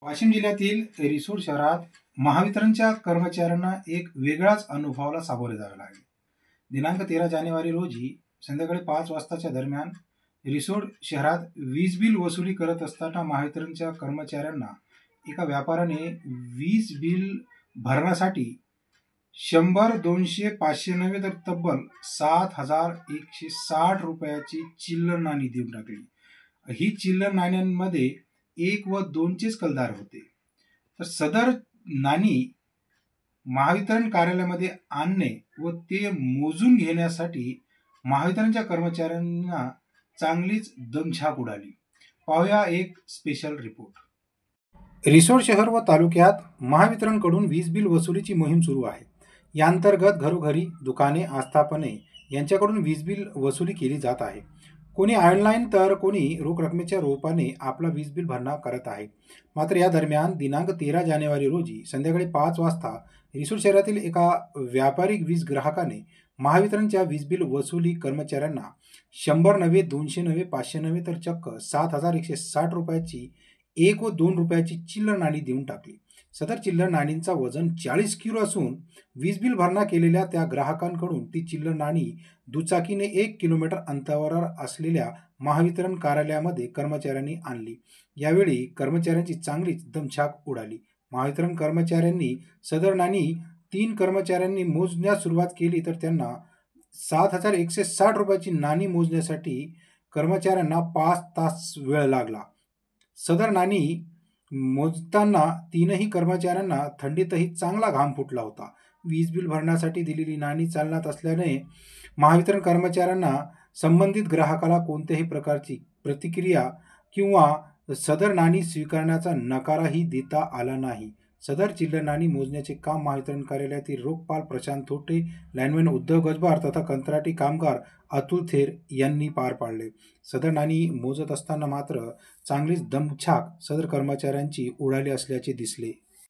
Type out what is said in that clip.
वाशिम जिल्ह्यातील रिसोड शहरात महावितरणच्या कर्मचाऱ्यांना एक वेगळाच अनुभवाला सामोरे जावे लागले. दिनांक 13 जानेवारी रोजी संध्याकाळी 5 वाजताच्या दरम्यान रिसोड शहरात वीज बिल वसुली करत असताना महावितरणच्या कर्मचाऱ्यांना एका व्यापाऱ्याने वीज बिल भरण्यासाठी 100, 200, 500 नव्हे तर तब्बल 7,160 रुपयाची चिल्लर नाणी देऊन टाकली. ही चिल्लर नाण्यांमध्ये 1 व 2चेच कलदार होते. तर सदर नाणी महावितरण कार्यालयामध्ये आणणे व ते मोजून घेण्यासाठी महावितरणच्या कर्मचाऱ्यांना चांगलीच दमछाक उडाली. पाहूया एक स्पेशल रिपोर्ट. रिसोड शहर व तालुक्यात महावितरणकडून वीज बिल वसुलीची मोहीम सुरू आहे. या अंतर्गत घरोघरी, दुकाने, आस्थापने यांच्याकडून वीज बिल वसुली केली जात आहे. कोणी ऑनलाईन तर कोणी रोख रकमेच्या रूपाने आपला वीज बिल भरणा करत आहे. मात्र या दरम्यान दिनांक 13 जानेवारी रोजी संध्याकाळी 5 वाजता रिसोड शहरातील एका व्यापारी वीज ग्राहकाने महावितरणच्या वीज बिल वसुली कर्मचाऱ्यांना 100 नव्हे, 200 नव्हे, 500 नव्हे तर चक्क 7,160 रुपयाची 1 व 2 रुपयाची चिल्लर नाणी देऊन टाकली. सदर चिल्लर नाणींचा वजन 40 किलो असून वीज बिल भरणा केलेल्या त्या ग्राहकांकडून ती चिल्लर नाणी दुचाकीने 1 किलोमीटर अंतरावर असलेल्या महावितरण कार्यालयामध्ये कर्मचाऱ्यांनी आणली. यावेळी कर्मचाऱ्यांची चांगलीच दमछाक उडाली. महावितरण कर्मचाऱ्यांनी सदर नाणी 3 कर्मचाऱ्यांनी मोजण्यास सुरुवात केली तर त्यांना 7,160 रुपयाची नाणी मोजण्यासाठी कर्मचाऱ्यांना 5 तास वेळ लागला. सदर नाणी मोजताना 3ही कर्मचाऱ्यांना थंडीतही चांगला घाम फुटला होता. वीज बिल भरण्यासाठी दिलेली नाणी चालनात असल्याने महावितरण कर्मचाऱ्यांना संबंधित ग्राहकाला कोणत्याही प्रकारची प्रतिक्रिया किंवा सदर नाणी स्वीकारण्याचा नकारही देता आला नाही. सदर चिल्लर नाणी मोजण्याचे काम महावितरण कार्यालयातील रोखपाल प्रशांत थोटे, लाईनमॅन उद्धव गजबार तथा कंत्राटी कामगार अतुल थेर यांनी पार पाडले. सदर नाणी मोजत असताना मात्र चांगलीच दमछाक सदर कर्मचाऱ्यांची उडाली असल्याचे दिसले.